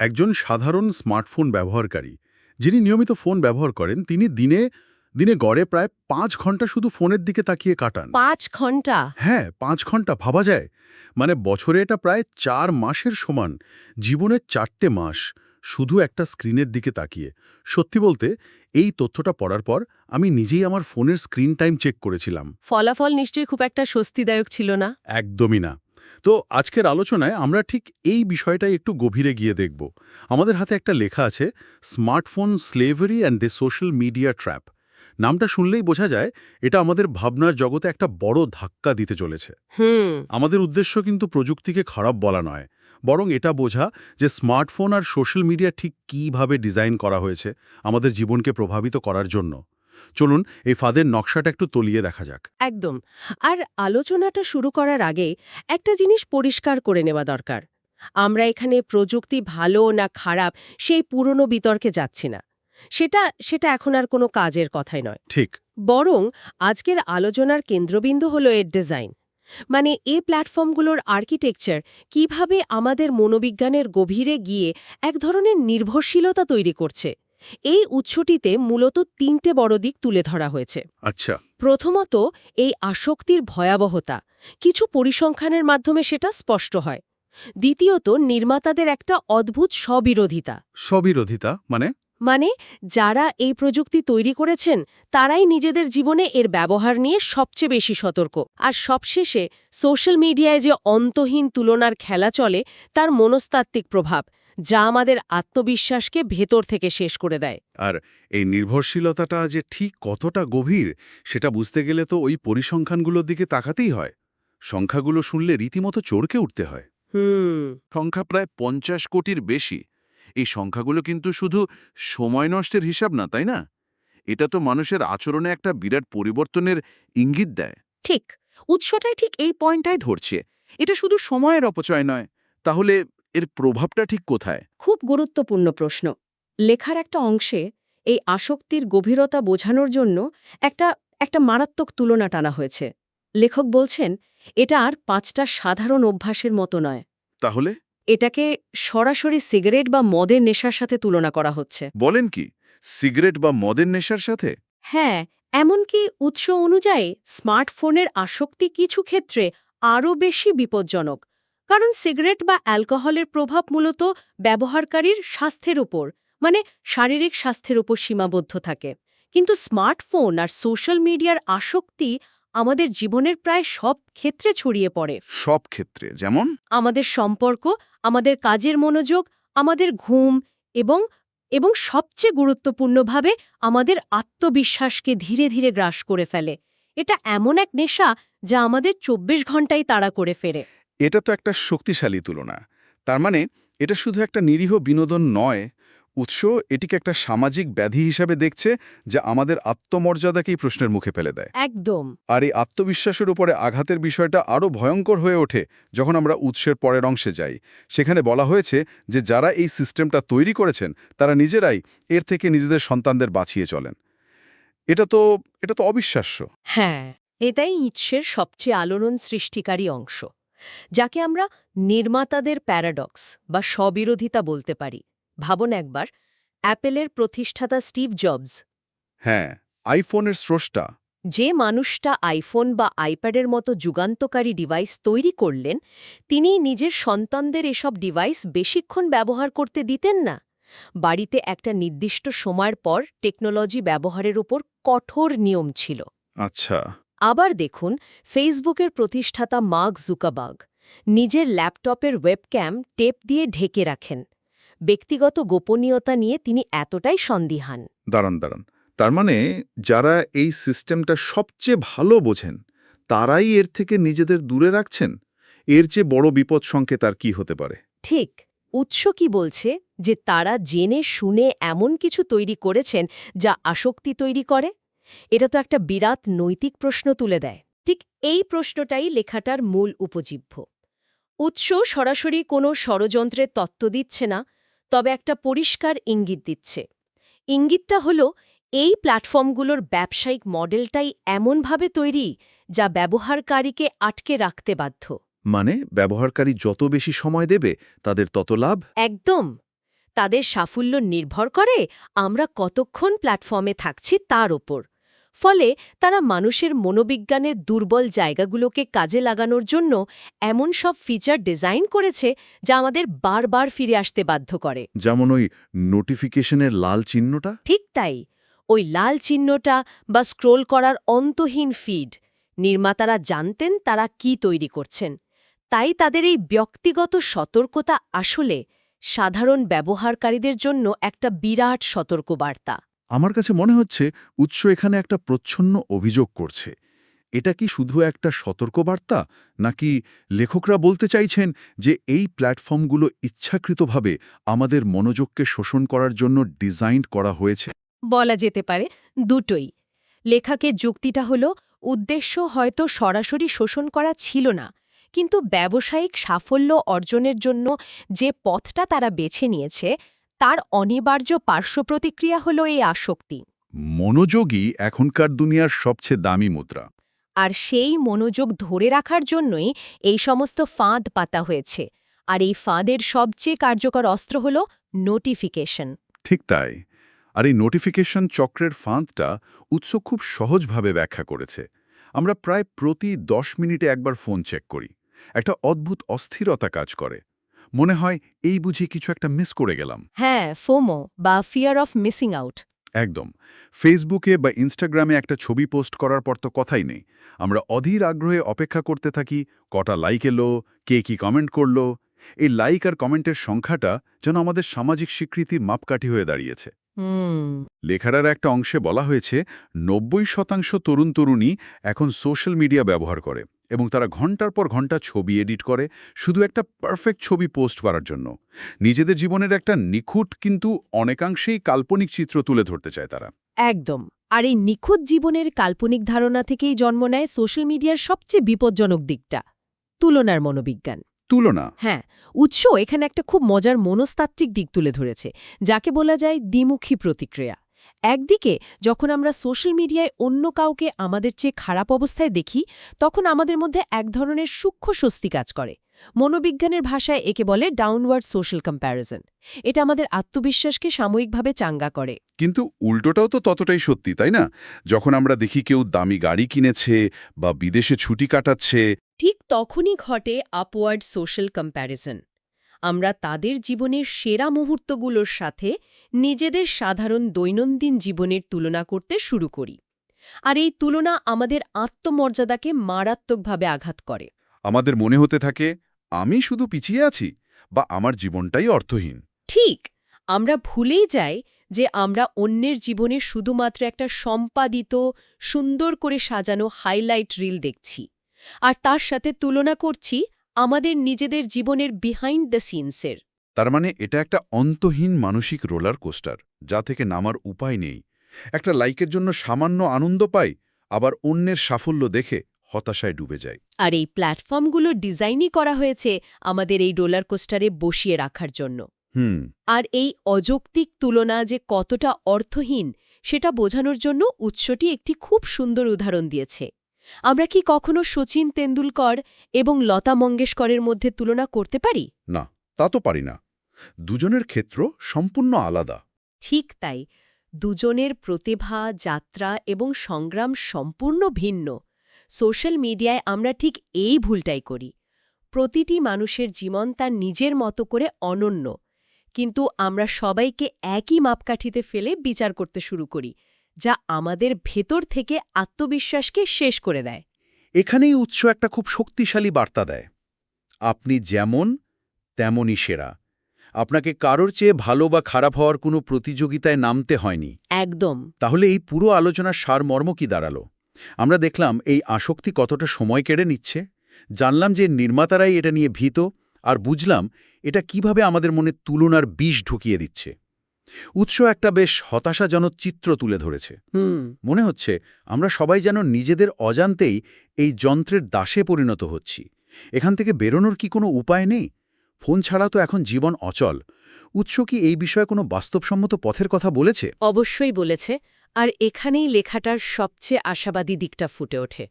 একজন সাধারণ স্মার্টফোন ব্যবহারকারী যিনি নিয়মিত ফোন ব্যবহার করেন তিনি দিনে দিনে গড়ে প্রায় 5 ঘন্টা শুধু ফোনের দিকে তাকিয়ে কাটান। 5 ঘন্টা? হ্যাঁ, 5 ঘন্টা ভাবা যায়। মানে বছরে এটা প্রায় 4 মাসের সমান। জীবনের 4টে মাস শুধু একটা স্ক্রিনের দিকে তাকিয়ে। সত্যি বলতে এই তথ্যটা পড়ার পর আমি নিজেই আমার ফোনের স্ক্রিন টাইম চেক করেছিলাম। ফলাফল নিশ্চয়ই খুব একটা স্বস্তিদায়ক ছিল না। একদমই না। তো আজকের আলোচনায় আমরা ঠিক এই বিষয়টাই একটু গভীরে গিয়ে দেখব। আমাদের হাতে একটা লেখা আছে, smartphone slavery and the social media trap. নামটা শুনলেই বোঝা যায় এটা আমাদের ভাবনার জগতে একটা বড় ধাক্কা দিতে চলেছে। হুম। আমাদের উদ্দেশ্য কিন্তু প্রযুক্তিকে খারাপ বলা নয়, বরং এটা বোঝা যে স্মার্টফোন আর সোশ্যাল মিডিয়া ঠিক কীভাবে ডিজাইন করা হয়েছে আমাদের জীবনকে প্রভাবিত করার জন্য। চলুন এই ফাঁদের নকশাটা একটু তলিয়ে দেখা যাক। একদম। আর আলোচনাটা শুরু করার আগে একটা জিনিস পরিষ্কার করে নেওয়া দরকার। আমরা এখানে প্রযুক্তি ভালো না খারাপ সেই পুরনো বিতর্কে যাচ্ছি না। সেটা সেটা এখন আর কোনো কাজের কথাই নয়। ঠিক। বরং আজকের আলোচনার কেন্দ্রবিন্দু হলো এর ডিজাইন। মানে এই প্ল্যাটফর্মগুলোর আর্কিটেকচার কিভাবে আমাদের মনোবিজ্ঞানের গভীরে গিয়ে এক ধরনের নির্ভরশীলতা তৈরি করছে। এই উৎসটিতে মূলত 3টে বড় দিক তুলে ধরা হয়েছে। আচ্ছা। প্রথমত, এই আসক্তির ভয়াবহতা। কিছু পরিসংখ্যানের মাধ্যমে সেটা স্পষ্ট হয়। দ্বিতীয়ত, নির্মাতাদের একটা অদ্ভুত স্ববিরোধিতা। স্ববিরোধিতা মানে যারা এই প্রযুক্তি তৈরি করেছেন তারাই নিজেদের জীবনে এর ব্যবহার নিয়ে সবচেয়ে বেশি সতর্ক। আর সবশেষে সোশ্যাল মিডিয়ায় যে অন্তহীন তুলনার খেলা চলে তার মনস্তাত্ত্বিক প্রভাব, যা আমাদের আত্মবিশ্বাসকে ভেতর থেকে শেষ করে দেয়। আর এই নির্ভরশীলতাটা যে ঠিক কতটা গভীর সেটা বুঝতে গেলে তো ওই পরিসংখ্যানগুলোর দিকে তাকাতেই হয়। সংখ্যাগুলো শুনলে রীতিমতো চড়কে উঠতে হয়। সংখ্যা প্রায় 50 কোটির বেশি। এই সংখ্যাগুলো কিন্তু শুধু সময় নষ্টের হিসাব না, তাই না? এটা তো মানুষের আচরণে একটা বিরাট পরিবর্তনের ইঙ্গিত দেয়। ঠিক। উৎসটাই ঠিক এই পয়েন্টটাই ধরছে। এটা শুধু সময়ের অপচয় নয়। তাহলে এর প্রভাবটা ঠিক কোথায়? খুব গুরুত্বপূর্ণ প্রশ্ন। লেখার একটা অংশে এই আসক্তির গভীরতা বোঝানোর জন্য একটা একটা মারাত্মক তুলনা টানা হয়েছে। লেখক বলছেন, এটা আর 5টা সাধারণ অভ্যাসের মতো নয়। তাহলে এটাকে সরাসরি সিগারেট বা মদের নেশার সাথে তুলনা করা হচ্ছে। বলেন কি, সিগারেট বা মদের নেশার সাথে? হ্যাঁ, এমনকি উৎস অনুযায়ী স্মার্টফোনের আসক্তি কিছু ক্ষেত্রে আরও বেশি বিপজ্জনক। কারণ সিগারেট বা অ্যালকোহলের প্রভাব মূলত ব্যবহারকারীর স্বাস্থ্যের উপর, মানে শারীরিক স্বাস্থ্যের উপর সীমাবদ্ধ থাকে। কিন্তু স্মার্টফোন আর সোশ্যাল মিডিয়ার আসক্তি আমাদের জীবনের প্রায় সব ক্ষেত্রে ছড়িয়ে পড়ে। সব ক্ষেত্রে? যেমন? আমাদের সম্পর্ক, আমাদের কাজের মনোযোগ, আমাদের ঘুম এবং এবং সবচেয়ে গুরুত্বপূর্ণভাবে আমাদের আত্মবিশ্বাসকে ধীরে ধীরে গ্রাস করে ফেলে। এটা এমন এক নেশা যা আমাদের 24 ঘন্টাই তাড়া করে ফেরে। এটা তো একটা শক্তিশালী তুলনা। তার মানে এটা শুধু একটা নিরীহ বিনোদন নয়, উৎস এটিকে একটা সামাজিক ব্যাধি হিসাবে দেখছে, যা আমাদের আত্মমর্যাদাকেই প্রশ্নের মুখে ফেলে দেয়। একদম। আর এই আত্মবিশ্বাসের উপরে আঘাতের বিষয়টা আরও ভয়ঙ্কর হয়ে ওঠে যখন আমরা উৎসের পরের অংশে যাই। সেখানে বলা হয়েছে যে যারা এই সিস্টেমটা তৈরি করেছেন তারা নিজেরাই এর থেকে নিজেদের সন্তানদের বাঁচিয়ে চলেন। এটা তো অবিশ্বাস্য। হ্যাঁ, এটাই ইচ্ছের সবচেয়ে আলোড়ন সৃষ্টিকারী অংশ, যাকে আমরা নির্মাতাদের প্যারাডক্স বা স্ববিরোধিতা বলতে পারি। ভাবুন একবার, অ্যাপেলের প্রতিষ্ঠাতা স্টিভ জবস, হ্যাঁ, আইফোনের স্রষ্টা, যে মানুষটা আইফোন বা আইপ্যাডের মতো যুগান্তকারী ডিভাইস তৈরি করলেন, তিনি নিজের সন্তানদের এসব ডিভাইস বেশিক্ষণ ব্যবহার করতে দিতেন না। বাড়িতে একটা নির্দিষ্ট সময়ের পর টেকনোলজি ব্যবহারের উপর কঠোর নিয়ম ছিল। আচ্ছা। আবার দেখুন, ফেসবুকের প্রতিষ্ঠাতা মার্ক জুকারবার্গ নিজের ল্যাপটপের ওয়েবক্যাম টেপ দিয়ে ঢেকে রাখেন। ব্যক্তিগত গোপনীয়তা নিয়ে তিনি এতটাই সন্দিহান। দাঁড়ান। তার মানে যারা এই সিস্টেমটা সবচেয়ে ভালো বোঝেন তারাই এর থেকে নিজেদের দূরে রাখছেন? এর চেয়ে বড় বিপদ সংকেত আর কি হতে পারে? ঠিক। উৎস কি বলছে যে তারা জেনে শুনে এমন কিছু তৈরি করেছেন যা আসক্তি তৈরি করে। এটা তো একটা বিরাট নৈতিক প্রশ্ন তুলে দেয়। ঠিক এই প্রশ্নটাই লেখাটার মূল উপজীব্য। উৎস সরাসরি কোনো ষড়যন্ত্রের তত্ত্ব দিচ্ছে না, তবে একটা পরিষ্কার ইঙ্গিত দিচ্ছে। ইঙ্গিতটা হলো, এই প্ল্যাটফর্মগুলোর ব্যবসায়িক মডেলটাই এমনভাবে তৈরি যা ব্যবহারকারীকে আটকে রাখতে বাধ্য। মানে ব্যবহারকারী যত বেশি সময় দেবে তাদের তত লাভ? একদম। তাদের সাফল্য নির্ভর করে আমরা কতক্ষণ প্ল্যাটফর্মে থাকছি তার ওপর। ফলে তারা মানুষের মনোবিজ্ঞানের দুর্বল জায়গাগুলোকে কাজে লাগানোর জন্য এমন সব ফিচার ডিজাইন করেছে যা আমাদের বারবার ফিরে আসতে বাধ্য করে। যেমন ওই নোটিফিকেশনের লাল চিহ্নটা। ঠিক তাই, ওই লাল চিহ্নটা বা স্ক্রোল করার অন্তহীন ফিড। নির্মাতারা জানতেন তারা কি তৈরি করছেন, তাই তাদের এই ব্যক্তিগত সতর্কতা আসলে সাধারণ ব্যবহারকারীদের জন্য একটা বিরাট সতর্কবার্তা। আমার কাছে মনে হচ্ছে উৎস এখানে একটা প্রচ্ছন্ন অভিযোগ করছে। এটা কি শুধু একটা সতর্কবার্তা, নাকি লেখকরা বলতে চাইছেন যে এই প্ল্যাটফর্মগুলো ইচ্ছাকৃতভাবে আমাদের মনোযোগকে শোষণ করার জন্য ডিজাইন করা হয়েছে? বলা যেতে পারে দুটোই। লেখকের যুক্তিটা হলো উদ্দেশ্য হয়তো সরাসরি শোষণ করা ছিল না, কিন্তু ব্যবসায়িক সাফল্য অর্জনের জন্য যে পথটা তারা বেছে নিয়েছে তার অনিবার্য পার্শ্বপ্রতিক্রিয়া হলো এই আসক্তি। মনোযোগই এখনকার দুনিয়ার সবচেয়ে দামি মুদ্রা। আর সেই মনোযোগ ধরে রাখার জন্যই এই সমস্ত ফাঁদ পাতা হয়েছে। আর এই ফাঁদের সবচেয়ে কার্যকর অস্ত্র হল নোটিফিকেশন। ঠিক তাই। আর এই নোটিফিকেশন চক্রের ফাঁদটা উৎস খুব সহজভাবে ব্যাখ্যা করেছে। আমরা প্রায় প্রতি 10 মিনিটে একবার ফোন চেক করি। একটা অদ্ভুত অস্থিরতা কাজ করে। মনে হয় এই বুঝি কিছু একটা মিস করে গেলাম। হ্যাঁ, ফোমো বা ফিয়ার অফ মিসিং আউট। একদম। ফেসবুকে বা ইনস্টাগ্রামে একটা ছবি পোস্ট করার পর তো কথাই নেই। আমরা অধীর আগ্রহে অপেক্ষা করতে থাকি, কটা লাইক এলো, কে কি কমেন্ট করলো। এই লাইক আর কমেন্টের সংখ্যাটা যেন আমাদের সামাজিক স্বীকৃতির মাপকাঠি হয়ে দাঁড়িয়েছে। লেখার একটা অংশে বলা হয়েছে 90% তরুণ-তরুণী এখন সোশ্যাল মিডিয়া ব্যবহার করে এবং তারা ঘন্টার পর ঘন্টা ছবি এডিট করে শুধু একটা পারফেক্ট ছবি পোস্ট করার জন্য। নিজেদের জীবনের একটা নিখুঁত কিন্তু অনেকাংশেই কাল্পনিক চিত্র তুলে ধরতে চায় তারা। একদম। আর এই নিখুঁত জীবনের কাল্পনিক ধারণা থেকেই জন্ম নেয় সোশ্যাল মিডিয়ার সবচেয়ে বিপজ্জনক দিকটা, তুলনার মনোবিজ্ঞান। তুলনা। হ্যাঁ, উৎস এখানে একটা খুব মজার মনস্তাত্ত্বিক দিক তুলে ধরেছে, যাকে বলা যায় দ্বিমুখী প্রতিক্রিয়া। একদিকে যখন আমরা সোশ্যাল মিডিয়ায় অন্য কাউকে আমাদের চেয়ে খারাপ অবস্থায় দেখি, তখন আমাদের মধ্যে এক ধরনের সূক্ষ্ম স্বস্তি কাজ করে। মনোবিজ্ঞানের ভাষায় একে বলে ডাউনওয়ার্ড সোশ্যাল কম্প্যারিজন। এটা আমাদের আত্মবিশ্বাসকে সাময়িকভাবে চাঙ্গা করে। কিন্তু উল্টোটাও তো ততটাই সত্যি, তাই না? যখন আমরা দেখি কেউ দামি গাড়ি কিনেছে বা বিদেশে ছুটি কাটাচ্ছে, ঠিক তখনই ঘটে আপওয়ার্ড সোশ্যাল কম্প্যারিজন। আমরা তাদের জীবনের সেরা মুহূর্তগুলোর সাথে নিজেদের সাধারণ দৈনন্দিন জীবনের তুলনা করতে শুরু করি। আর এই তুলনা আমাদের আত্মমর্যাদাকে মারাত্মকভাবে আঘাত করে। আমাদের মনে হতে থাকে আমি শুধু পিছিয়ে আছি বা আমার জীবনটাই অর্থহীন। ঠিক, আমরা ভুলেই যাই যে আমরা অন্যের জীবনে শুধুমাত্র একটা সম্পাদিত, সুন্দর করে সাজানো হাইলাইট রিল দেখছি, আর তার সাথে তুলনা করছি আমাদের নিজেদের জীবনের বিহাইন্ড দ্য সিনসের। তার মানে এটা একটা অন্তহীন মানসিক রোলার কোস্টার, যা থেকে নামার উপায় নেই। একটা লাইকের জন্য সামান্য আনন্দ পাই, আবার অন্যের সাফল্য দেখে হতাশায় ডুবে যায়। আর এই প্ল্যাটফর্মগুলো ডিজাইনই করা হয়েছে আমাদের এই রোলার কোস্টারে বসিয়ে রাখার জন্য। আর এই অযৌক্তিক তুলনা যে কতটা অর্থহীন সেটা বোঝানোর জন্য উৎসটি একটি খুব সুন্দর উদাহরণ দিয়েছে। আমরা কি কখনো শচীন তেন্ডুলকর এবং লতা মঙ্গেশকরের মধ্যে তুলনা করতে পারি? না, তা তো পারি না। দুজনের ক্ষেত্র সম্পূর্ণ আলাদা। ঠিক তাই, দুজনের প্রতিভা, যাত্রা এবং সংগ্রাম সম্পূর্ণ ভিন্ন। সোশ্যাল মিডিয়ায় আমরা ঠিক এই ভুলটাই করি। প্রতিটি মানুষের জীবন তার নিজের মতো করে অনন্য, কিন্তু আমরা সবাইকে একই মাপকাঠিতে ফেলে বিচার করতে শুরু করি, যা আমাদের ভেতর থেকে আত্মবিশ্বাসকে শেষ করে দেয়। এখানেই উৎস একটা খুব শক্তিশালী বার্তা দেয়। আপনি যেমন তেমনই সেরা। আপনাকে কারোর চেয়ে ভালো বা খারাপ হওয়ার কোনো প্রতিযোগিতায় নামতে হয়নি। একদম। তাহলে এই পুরো আলোচনার সারমর্ম কি দাঁড়ালো? আমরা দেখলাম এই আসক্তি কতটা সময় কেড়ে নিচ্ছে, জানলাম যে নির্মাতারাই এটা নিয়ে ভীত, আর বুঝলাম এটা কিভাবে আমাদের মনে তুলনার বিষ ঢুকিয়ে দিচ্ছে। উৎস একটা বেশ হতাশাজনক চিত্র তুলে ধরেছে। মনে হচ্ছে আমরা সবাই যেন নিজেদের অজান্তেই এই যন্ত্রের দাসে পরিণত হচ্ছি। এখান থেকে বেরোনোর কি কোনো উপায় নেই? ফোন ছাড়া তো এখন জীবন অচল। উৎস কি এই বিষয়ে কোনো বাস্তবসম্মত পথের কথা বলেছে? অবশ্যই বলেছে, আর এখানেই লেখাটার সবচেয়ে আশাবাদী দিকটা ফুটে ওঠে।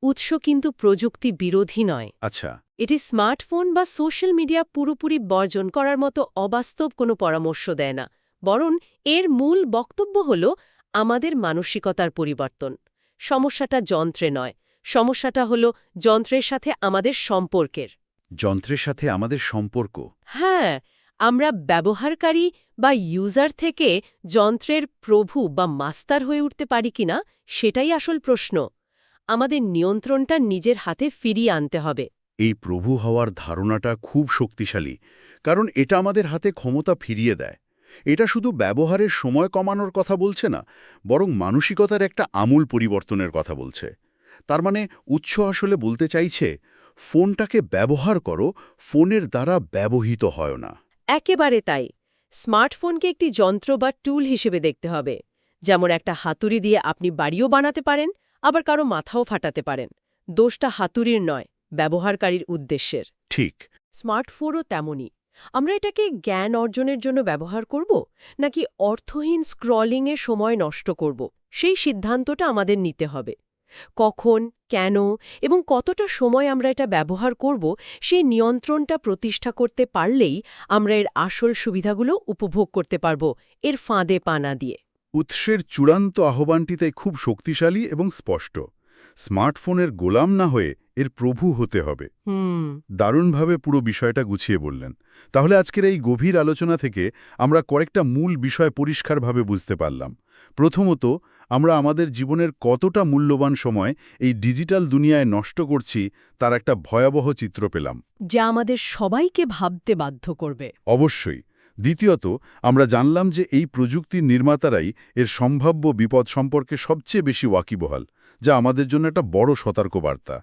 উৎস কিন্তু প্রযুক্তি বিরোধী নয়। আচ্ছা। এটি স্মার্টফোন বা সোশ্যাল মিডিয়া পুরোপুরি বর্জন করার মতো অবাস্তব কোনো পরামর্শ দেয় না, বরং এর মূল বক্তব্য হল আমাদের মানসিকতার পরিবর্তন। সমস্যাটা যন্ত্রে নয়, সমস্যাটা হল যন্ত্রের সাথে আমাদের সম্পর্কের। যন্ত্রের সাথে আমাদের সম্পর্ক। হ্যাঁ, আমরা ব্যবহারকারী বা ইউজার থেকে যন্ত্রের প্রভু বা মাস্টার হয়ে উঠতে পারি কিনা সেটাই আসল প্রশ্ন। আমাদের নিয়ন্ত্রণটা নিজের হাতে ফিরিয়ে আনতে হবে। এই প্রভু হওয়ার ধারণাটা খুব শক্তিশালী, কারণ এটা আমাদের হাতে ক্ষমতা ফিরিয়ে দেয়। এটা শুধু ব্যবহারের সময় কমানোর কথা বলছে না, বরং মানসিকতার একটা আমূল পরিবর্তনের কথা বলছে। তার মানে উৎস আসলে বলতে চাইছে, ফোনটাকে ব্যবহার করো, ফোনের দ্বারা ব্যবহৃত হয় না। একেবারে তাই। স্মার্টফোনকে একটি যন্ত্র বা টুল হিসেবে দেখতে হবে। যেমন একটা হাতুড়ি দিয়ে আপনি বাড়িও বানাতে পারেন, আবার কারো মাথাও ফাটাতে পারেন। দোষটা হাতুড়ির নয়, ব্যবহারকারীর উদ্দেশ্যের। ঠিক। স্মার্টফোনও তেমনই। আমরা এটাকে জ্ঞান অর্জনের জন্য ব্যবহার করব, নাকি অর্থহীন স্ক্রলিংয়ে সময় নষ্ট করব, সেই সিদ্ধান্তটা আমাদের নিতে হবে। কখন, কেন এবং কতটা সময় আমরা এটা ব্যবহার করব, সেই নিয়ন্ত্রণটা প্রতিষ্ঠা করতে পারলেই আমরা এর আসল সুবিধাগুলো উপভোগ করতে পারব, এর ফাঁদে পা না দিয়ে। উৎসের চূড়ান্ত আহ্বানটি তাই খুব শক্তিশালী এবং স্পষ্ট। স্মার্টফোনের গোলাম না হয়ে এর প্রভু হতে হবে। দারুণভাবে পুরো বিষয়টা গুছিয়ে বললেন। তাহলে আজকের এই গভীর আলোচনা থেকে আমরা কয়েকটা মূল বিষয় পরিষ্কারভাবে বুঝতে পারলাম। প্রথমত, আমরা আমাদের জীবনের কতটা মূল্যবান সময় এই ডিজিটাল দুনিয়ায় নষ্ট করছি তার একটা ভয়াবহ চিত্র পেলাম, যা আমাদের সবাইকে ভাবতে বাধ্য করবে। অবশ্যই। দ্বিতীয়ত, আমরা জানলাম যে এই প্রযুক্তির নির্মাতারাই এর সম্ভাব্য বিপদ সম্পর্কে সবচেয়ে বেশি ওয়াকিবহাল, যা আমাদের জন্য একটা বড় সতর্কবার্তা।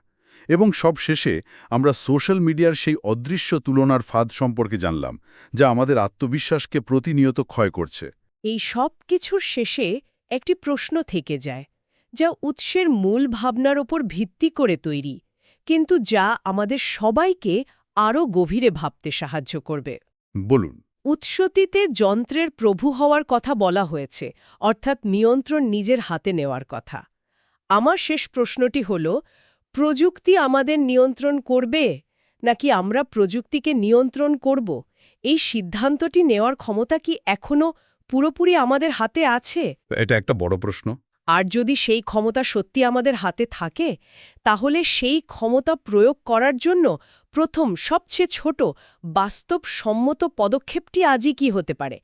এবং সব শেষে আমরা সোশ্যাল মিডিয়ার সেই অদৃশ্য তুলনার ফাঁদ সম্পর্কে জানলাম, যা আমাদের আত্মবিশ্বাসকে প্রতিনিয়ত ক্ষয় করছে। এই সব কিছুর শেষে একটি প্রশ্ন থেকে যায়, যা উৎসের মূল ভাবনার ওপর ভিত্তি করে তৈরি, কিন্তু যা আমাদের সবাইকে আরও গভীরে ভাবতে সাহায্য করবে। বলুন। উৎসটিতে যন্ত্রের প্রভু হওয়ার কথা বলা হয়েছে, অর্থাৎ নিয়ন্ত্রণ নিজের হাতে নেওয়ার কথা। আমার শেষ প্রশ্নটি হল, প্রযুক্তি আমাদের নিয়ন্ত্রণ করবে নাকি আমরা প্রযুক্তিকে নিয়ন্ত্রণ করব? এই সিদ্ধান্তটি নেওয়ার ক্ষমতা কি এখনও পুরোপুরি আমাদের হাতে আছে? এটা একটা বড় প্রশ্ন। আর যদি সেই ক্ষমতা সত্যি আমাদের হাতে থাকে, তাহলে সেই ক্ষমতা প্রয়োগ করার জন্য প্রথম সবচেয়ে ছোট বাস্তবসম্মত পদক্ষেপটি আজই কি হতে পারে?